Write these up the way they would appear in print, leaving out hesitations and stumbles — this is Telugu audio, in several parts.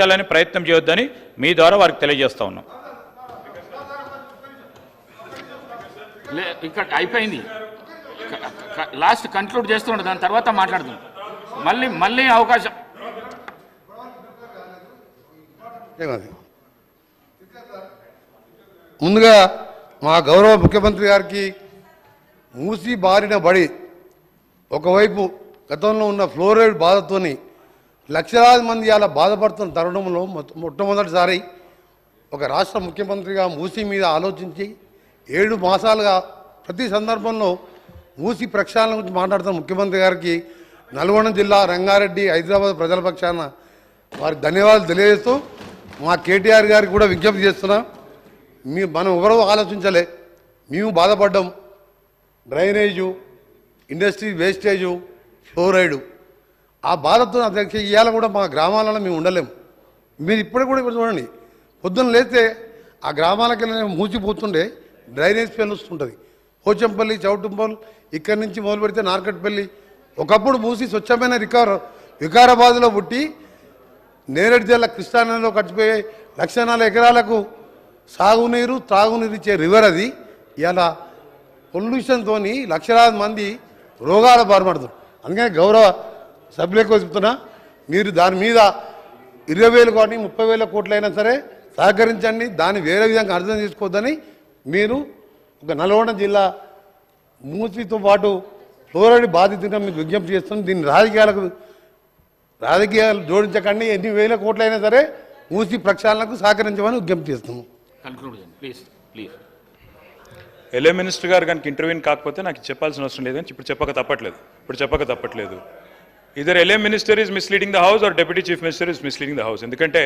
చాలని ప్రయత్నం చేయొద్దని మీ ద్వారా వారికి తెలియజేస్తా ఉన్నాం. ఇక్కడ అయిపోయింది, లాస్ట్ కన్క్లూడ్ చేస్తుండే, దాని తర్వాత మాట్లాడుతాం. మళ్ళీ అవకాశం. ముందుగా మా గౌరవ ముఖ్యమంత్రి గారికి మూసి బారిన బడి ఒకవైపు గతంలో ఉన్న ఫ్లోరైడ్ బాధతోని లక్షలాది మంది అలా బాధపడుతున్న తరుణంలో మొట్టమొదటిసారి ఒక రాష్ట్ర ముఖ్యమంత్రిగా మూసి మీద ఆలోచించి 7 మాసాలుగా ప్రతి సందర్భంలో మూసి ప్రక్షాళన గురించి మాట్లాడుతున్న ముఖ్యమంత్రి గారికి నల్గొండ జిల్లా, రంగారెడ్డి, హైదరాబాద్ ప్రజల పక్షాన వారికి ధన్యవాదాలు తెలియజేస్తూ మా కేటీఆర్ గారికి కూడా విజ్ఞప్తి చేస్తున్నా. మనం ఎవరో ఆలోచించలే, మేము బాధపడ్డాం. డ్రైనేజు, ఇండస్ట్రీ వేస్టేజు, ఫ్లోరైడు, ఆ బాధతో అధ్యక్ష ఇవాళ కూడా మా గ్రామాలలో మేము ఉండలేము. మీరు ఇప్పటికి కూడా ఇప్పుడు చూడండి, పొద్దున్న లేస్తే ఆ గ్రామాలకి మూసిపోతుండే డ్రైనేజ్ స్మెల్ వస్తుంటుంది. పోచంపల్లి, చౌటుంపల్, ఇక్కడి నుంచి మొదలు పెడితే నార్కట్పల్లి. ఒకప్పుడు మూసి స్వచ్ఛమైన వికారాబాద్లో పుట్టి నేరేడు జిల్లా కృష్ణానదిలో కట్టిపోయే 1,04 ఎకరాలకు సాగునీరు, త్రాగునీరు ఇచ్చే రివర్ అది. ఇలా పొల్యూషన్తో లక్షలాది మంది రోగాల బారిపడుతున్నారు. అందుకని గౌరవ సభ్యులకు చెప్తున్నా, మీరు దాని మీద 20,000 కోట్లు 30,000 కోట్లు అయినా సరే సహకరించండి. దాన్ని వేరే విధంగా అర్థం చేసుకోవద్దని మీరు ఒక నల్గొండ జిల్లా మూసితో పాటు ఫ్లోరైడ్ బాధితుగా మీకు విజ్ఞప్తి చేస్తున్నాం. దీన్ని రాజకీయాలు జోడించకండి. ఎన్ని వేల కోట్లు అయినా సరే మూసి ప్రక్షాళనకు సహకరించమని విజ్ఞప్తి చేస్తున్నాం. ఎల్ఏ మినిస్టర్ గారు కనుక ఇంటర్వ్యూని కాకపోతే నాకు చెప్పాల్సిన అవసరం లేదని ఇప్పుడు చెప్పక తప్పట్లేదు. ఇదర్ ఎల్ఏ minister is misleading the house or deputy chief minister is misleading the house. ఎందుకంటే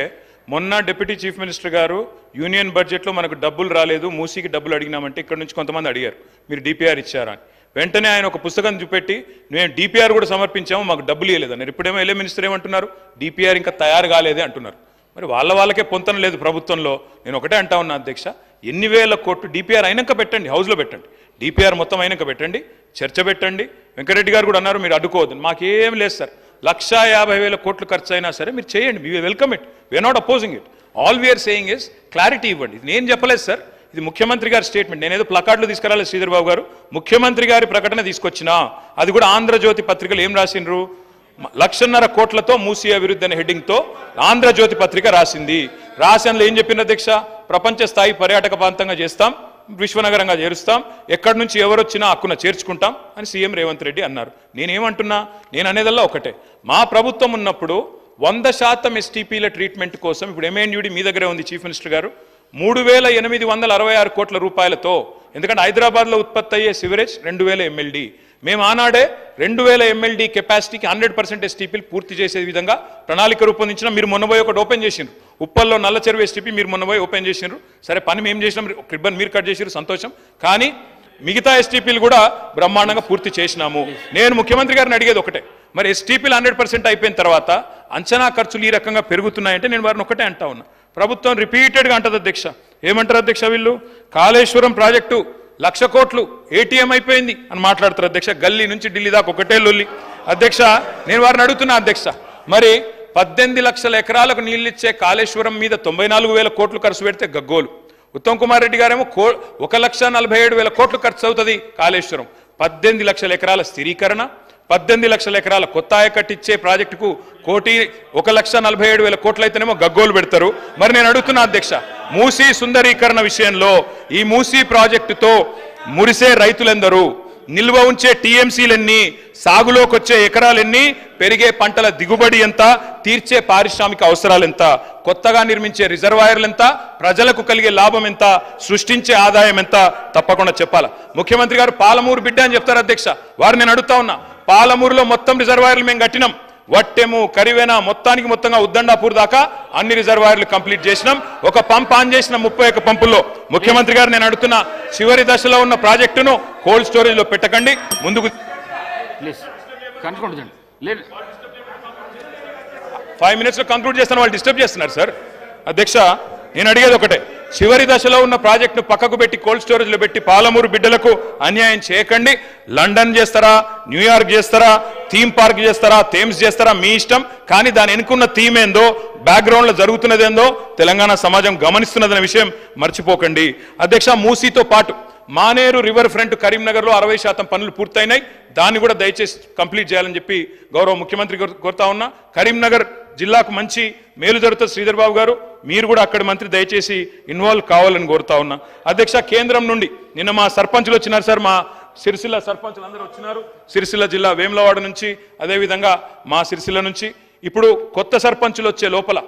మొన్న డిప్యూటీ చీఫ్ మినిస్టర్ గారు యూనియన్ బడ్జెట్లో మనకు డబ్బులు రాలేదు, మూసీకి డబ్బులు అడిగినామంటే ఇక్కడ నుంచి కొంతమంది అడిగారు మీరు డిపిఆర్ ఇచ్చారా అని. వెంటనే ఆయన ఒక పుస్తకం చూపెట్టి మేము డిపిఆర్ కూడా సమర్పించాము, మాకు డబ్బులు ఇవ్వలేదన్నారు. ఇప్పుడేమో ఎల్ఏ మినిస్టర్ ఏమంటున్నారు, డిపిఆర్ ఇంకా తయారు కాలేదే అంటున్నారు. మరి వాళ్ళకే పొంతన లేదు ప్రభుత్వంలో. నేను ఒకటే అంటా ఉన్నా అధ్యక్ష, ఎన్ని వేల కోట్లు డిపిఆర్ అయినాక పెట్టండి, హౌస్లో పెట్టండి, డిపిఆర్ మొత్తం అయినాక పెట్టండి, చర్చ పెట్టండి. వెంకరెడ్డి గారు కూడా అన్నారు మీరు అడ్డుకోవద్దు. మాకేం లేదు సార్, 1,50,000 కోట్లు ఖర్చు అయినా సరే మీరు చేయండి, we welcome it, we are not opposing it. All we are saying is clarity ఇవ్వండి. ఇది నేను చెప్పలేదు సార్, ఇది ముఖ్యమంత్రి గారి స్టేట్మెంట్. నేనేదో ప్లకార్డులు తీసుకురాలేదు శ్రీధర్ బాబు గారు, ముఖ్యమంత్రి గారి ప్రకటన తీసుకొచ్చినా. అది కూడా ఆంధ్రజ్యోతి పత్రికలు ఏం రాసిండ్రు, 1,50,000 కోట్లతో మూసీ అభివృద్ధి అనే హెడ్డింగ్తో ఆంధ్రజ్యోతి పత్రిక రాసింది. రాసినలో ఏం చెప్పిన అధ్యక్ష, ప్రపంచ స్థాయి పర్యాటక ప్రాంతంగా చేస్తాం, విశ్వనగరంగా చేరుస్తాం, ఎక్కడి నుంచి ఎవరొచ్చినా హక్కున చేర్చుకుంటాం అని సీఎం రేవంత్ రెడ్డి అన్నారు. నేనేమంటున్నా, నేను అనేదల్లా ఒకటే, మా ప్రభుత్వం ఉన్నప్పుడు 100% ఎస్టీపీల ట్రీట్మెంట్ కోసం, ఇప్పుడు ఎంఎన్యూడి మీ దగ్గరే ఉంది చీఫ్ మినిస్టర్ గారు, 3,866 కోట్ల రూపాయలతో, ఎందుకంటే హైదరాబాద్లో ఉత్పత్తి అయ్యే సివరేజ్ 2,000 MLD, మేము ఆనాడే 2,000 MLD కెపాసిటీకి 100% ఎస్టీపీలు పూర్తి చేసే విధంగా ప్రణాళిక రూపొందించిన. మీరు మొన్నపోయి ఒకటి ఓపెన్ చేసిండ్రు, ఉప్పల్లో నల్ల చెరువు ఎస్టీపీ మీరు మొన్నపోయి ఓపెన్ చేసిండ్రు. సరే పని మేము చేసినాం, రిబ్బన్ మీరు కట్ చేసిరు, సంతోషం. కానీ మిగతా ఎస్టీపీలు కూడా బ్రహ్మాండంగా పూర్తి చేసినాము. నేను ముఖ్యమంత్రి గారిని అడిగేది ఒకటే, మరి ఎస్టీపీలు 100% అయిపోయిన తర్వాత అంచనా ఖర్చులు ఈ రకంగా పెరుగుతున్నాయంటే నేను వారిని ఒకటే అంటా ఉన్నా, ప్రభుత్వం రిపీటెడ్గా అంటది అధ్యక్ష. ఏమంటారు అధ్యక్ష వీళ్ళు, కాళేశ్వరం ప్రాజెక్టు 1,00,000 కోట్లు ఏటీఎం అయిపోయింది అని మాట్లాడుతారు అధ్యక్ష. గల్లీ నుంచి ఢిల్లీ దాకా ఒకటే లొల్లి అధ్యక్ష. నేను వారిని అడుగుతున్నా అధ్యక్ష, మరి 18 లక్షల ఎకరాలకు నీళ్ళిచ్చే కాళేశ్వరం మీద 94,000 కోట్లు ఖర్చు పెడితే గగ్గోలు. ఉత్తమ్ కుమార్ రెడ్డి గారేమో 1,47,000 కోట్లు ఖర్చు అవుతుంది కాళేశ్వరం. 18 లక్షల ఎకరాల స్థిరీకరణ, 18 లక్షల ఎకరాల కొత్త ఆయకట్టిచ్చే ప్రాజెక్టుకు 1,47,000 కోట్లు అయితేనేమో గగ్గోలు పెడతారు. మరి నేను అడుగుతున్నా అధ్యక్ష, మూసీ సుందరీకరణ విషయంలో ఈ మూసీ ప్రాజెక్టుతో మురిసే రైతులెందరూ, నిల్వ ఉంచే టీఎంసీలెన్ని, సాగులోకి వచ్చే ఎకరాలెన్ని, పెరిగే పంటల దిగుబడి ఎంత, తీర్చే పారిశ్రామిక అవసరాలెంత, కొత్తగా నిర్మించే రిజర్వాయర్లు ఎంత, ప్రజలకు కలిగే లాభం ఎంత, సృష్టించే ఆదాయం ఎంత, తప్పకుండా చెప్పాలా. ముఖ్యమంత్రి గారు పాలమూరు బిడ్డ అని చెప్తారు అధ్యక్ష. వారు నేను అడుగుతా ఉన్నా, పాలమూరులో మొత్తం రిజర్వాయర్లు మేము కట్టినాం, వట్టెము కరివేనా మొత్తంగా ఉద్దండాపూర్ దాకా అన్ని రిజర్వాయర్లు కంప్లీట్ చేసినాం. ఒక పంప్ ఆన్ చేసిన 31 పంపుల్లో. ముఖ్యమంత్రి గారు నేను అడుగుతున్నా, చివరి దశలో ఉన్న ప్రాజెక్టును కోల్డ్ స్టోరేజ్ లో పెట్టకండి, ముందుకు 5 minutes లో కంక్లూడ్ చేస్తాను. వాళ్ళు డిస్టర్బ్ చేస్తున్నారు సార్. అధ్యక్ష నేను అడిగేది ఒకటే, చివరి దశలో ఉన్న ప్రాజెక్టును పక్కకు పెట్టి కోల్డ్ స్టోరేజ్లో పెట్టి పాలమూరు బిడ్డలకు అన్యాయం చేయకండి. లండన్ చేస్తారా, న్యూయార్క్ చేస్తారా, థీమ్ పార్క్ చేస్తారా, థేమ్స్ చేస్తారా, మీ ఇష్టం. కానీ దాని వెనుకున్న థీమ్ ఏందో, బ్యాక్గ్రౌండ్లో జరుగుతున్నదేందో తెలంగాణ సమాజం గమనిస్తున్నదనే విషయం మర్చిపోకండి. అధ్యక్ష, మూసీతో పాటు మానేరు రివర్ ఫ్రంట్ కరీంనగర్లో 60% పనులు పూర్తయినాయి. దాన్ని కూడా దయచేసి కంప్లీట్ చేయాలని చెప్పి గౌరవ ముఖ్యమంత్రి కోరుతా ఉన్నా. కరీంనగర్ జిల్లాకు మంచి మేలు జరుగుతుంది. శ్రీధర్ బాబు గారు, మీరు కూడా అక్కడి మంత్రి దయచేసి ఇన్వాల్వ్ కావాలని కోరుతా ఉన్నా. అధ్యక్ష, కేంద్రం నుండి నిన్న మా సర్పంచులు వచ్చినారు సార్, మా సిరిసిల్ల సర్పంచులు అందరూ వచ్చినారు. సిరిసిల్ల జిల్లా వేములవాడ నుంచి, అదేవిధంగా మా సిరిసిల్ల నుంచి. ఇప్పుడు కొత్త సర్పంచులు వచ్చే లోపల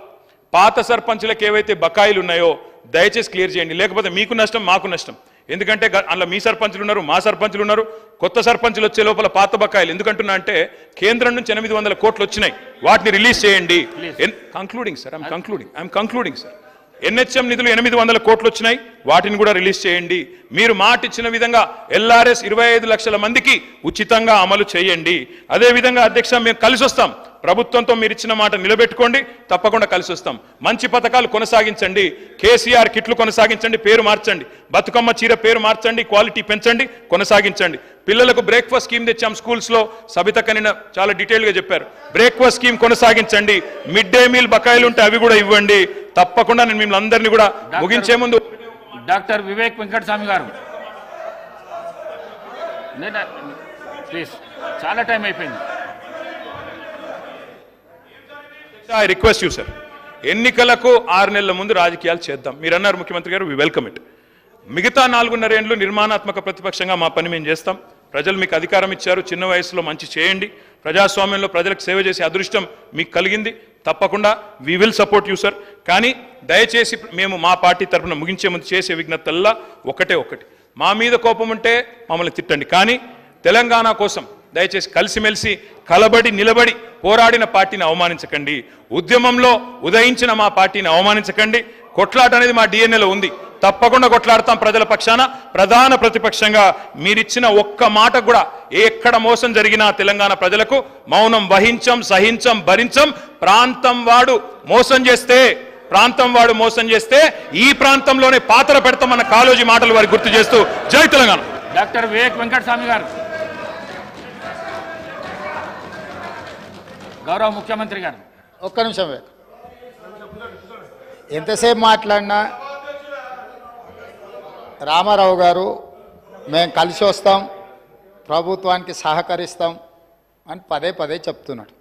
పాత సర్పంచులకు ఏవైతే బకాయిలు ఉన్నాయో దయచేసి క్లియర్ చేయండి. లేకపోతే మీకు నష్టం, మాకు నష్టం. ఎందుకంటే అందులో మీ సర్పంచులు ఉన్నారు, మా సర్పంచులు ఉన్నారు. కొత్త సర్పంచులు వచ్చే లోపల పాత బకాయిలు ఎందుకంటున్నా అంటే కేంద్రం నుంచి 800 కోట్లు వచ్చినాయి, వాటిని రిలీజ్ చేయండి. Concluding sir, I'm concluding sir. NHM నిధులు 800 కోట్లు వచ్చినాయి, వాటిని కూడా రిలీజ్ చేయండి. మీరు మాట ఇచ్చిన విధంగా ఎల్ఆర్ఎస్ 25 లక్షల మందికి ఉచితంగా అమలు చేయండి. అదేవిధంగా అధ్యక్ష, మేము కలిసి వస్తాం. ప్రభుత్వంతో మీరు ఇచ్చిన మాట నిలబెట్టుకోండి, తప్పకుండా కలిసి వస్తాం. మంచి పథకాలు కొనసాగించండి. కేసీఆర్ కిట్లు కొనసాగించండి, పేరు మార్చండి. బతుకమ్మ చీర పేరు మార్చండి, క్వాలిటీ పెంచండి, కొనసాగించండి. పిల్లలకు బ్రేక్ఫాస్ట్ స్కీమ్ తెచ్చాం స్కూల్స్లో, సబితక్క నిన్న చాలా డీటెయిల్గా చెప్పారు. బ్రేక్ఫాస్ట్ స్కీమ్ కొనసాగించండి. మిడ్ డే మీల్ బకాయిలు ఉంటే అవి కూడా ఇవ్వండి. తప్పకుండా నేను మిమ్మల్ని అందరినీ కూడా ముగించే ముందు డాక్టర్ వివేక్ వెంకటస్వామి గారు ప్లీజ్, చాలా టైం అయిపోయింది. ఐ రిక్వెస్ట్ యూ సార్, ఎన్నికలకు 6 నెలల ముందు రాజకీయాలు చేద్దాం. మీరు అన్నారు ముఖ్యమంత్రి గారు, వి వెల్కమ్ ఇట్. మిగతా 4.5 ఏళ్ళు నిర్మాణాత్మక ప్రతిపక్షంగా మా పని మేము చేస్తాం. ప్రజలు మీకు అధికారం ఇచ్చారు, చిన్న వయసులో మంచి చేయండి. ప్రజాస్వామ్యంలో ప్రజలకు సేవ చేసే అదృష్టం మీకు కలిగింది. తప్పకుండా we will support you sir. కానీ దయచేసి మేము మా పార్టీ తరఫున ముగించే ముందు చేసే విజ్ఞప్తల్లా ఒకటి, మా మీద కోపం ఉంటే మమ్మల్ని తిట్టండి. కానీ తెలంగాణ కోసం దయచేసి కలిసిమెలిసి కలబడి నిలబడి పోరాడిన పార్టీని అవమానించకండి. ఉద్యమంలో ఉదయించిన మా పార్టీని అవమానించకండి. కొట్లాట అనేది మా డిఎన్ఏలో ఉంది, తప్పకుండా కొట్లాడతాం ప్రజల పక్షాన. ప్రధాన ప్రతిపక్షంగా మీరిచ్చిన ఒక్క మాట కూడా ఎక్కడ మోసం జరిగినా తెలంగాణ ప్రజలకు మౌనం వహించం, సహించం, భరించం. ప్రాంతం వాడు మోసం చేస్తే ఈ ప్రాంతంలోనే పాత్ర పెడతామన్న కాలోజీ మాటలు వారికి గుర్తు చేస్తూ జై తెలంగాణ. డాక్టర్ వివేక్ వెంకటస్వామి గారు, గౌరవ ముఖ్యమంత్రి గారు. ఒక్క నిమిషం వివేక్, ఎంతసేపు మాట్లాడినా రామారావు గారు మేము కలిసి వస్తాం, ప్రభుత్వానికి సహకరిస్తాం అని పదే చెప్తున్నాడు.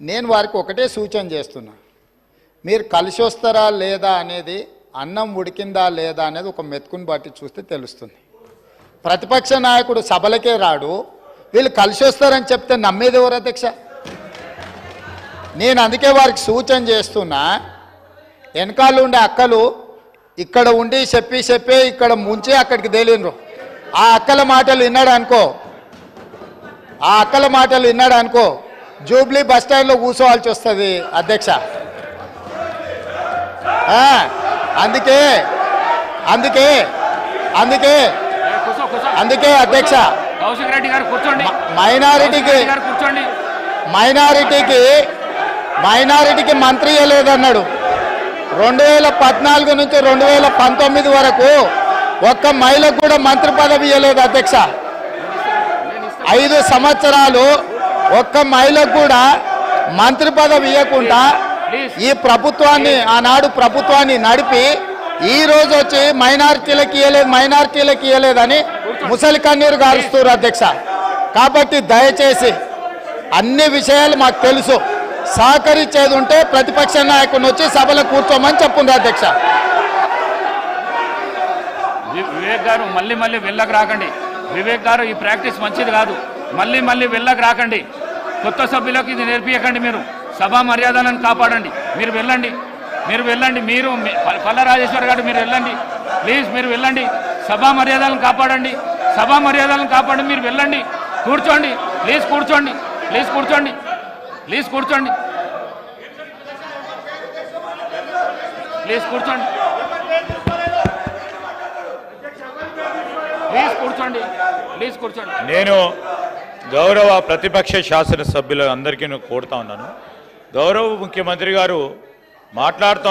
నేను వారికి ఒకటే సూచన చేస్తున్నా, మీరు కలిసి వస్తారా లేదా అనేది, అన్నం ఉడికిందా లేదా అనేది ఒక మెతుకుని బట్టి చూస్తే తెలుస్తుంది. ప్రతిపక్ష నాయకుడు సభలకే రాడు, వీళ్ళు కలిసి వస్తారని చెప్తే నమ్మేది ఎవరు అధ్యక్ష? నేను అందుకే వారికి సూచన చేస్తున్నా, వెనకాల ఉండే అక్కలు ఇక్కడ ఉండి చెప్పి ఇక్కడ ముంచి అక్కడికి తేలినరు. ఆ అక్కల మాటలు విన్నాడు అనుకో జూబ్లీ బస్ స్టాండ్లో కూర్చోవాల్సి వస్తుంది అధ్యక్ష. అందుకే అధ్యక్ష, కౌశిక్ రెడ్డి గారు కూర్చోండి. మైనారిటీకి మంత్రి ఇవ్వలేదన్నాడు. 2014 నుంచి 2019 వరకు ఒక్క మహిళకు కూడా మంత్రి పదవి ఇవ్వలేదు అధ్యక్ష. 5 సంవత్సరాలు ఒక్క మహిళకు కూడా మంత్రి పదవి ఇవ్వకుండా ఈ ప్రభుత్వాన్ని, ఆనాడు ప్రభుత్వాన్ని నడిపి ఈ రోజు వచ్చి మైనారిటీలకు ఇవ్వలేదని ముసలి కన్నీరు గారుస్తారు అధ్యక్ష. కాబట్టి దయచేసి అన్ని విషయాలు మాకు తెలుసు, సహకరించేది ఉంటే ప్రతిపక్ష నాయకుడిని వచ్చి సభలో కూర్చోమని చెప్పుండ్రు అధ్యక్ష. వివేక్ గారు మళ్ళీ వెళ్ళకు రాకండి. వివేక్ గారు, ఈ ప్రాక్టీస్ మంచిది కాదు. మళ్ళీ వెళ్ళకు రాకండి. కొత్త సభ్యులకు ఇది నేర్పించకండి. మీరు సభా మర్యాదలను కాపాడండి. మీరు వెళ్ళండి. మీరు పల్ల రాజేశ్వర్ గారు మీరు వెళ్ళండి ప్లీజ్. మీరు వెళ్ళండి, సభా మర్యాదలను కాపాడండి. మీరు వెళ్ళండి, కూర్చోండి ప్లీజ్. కూర్చోండి. నేను గౌరవ ప్రతిపక్ష శాసనసభ్యులు అందరికీ కోరుతా ఉన్నాను. గౌరవ ముఖ్యమంత్రి గారు మాట్లాడుతూ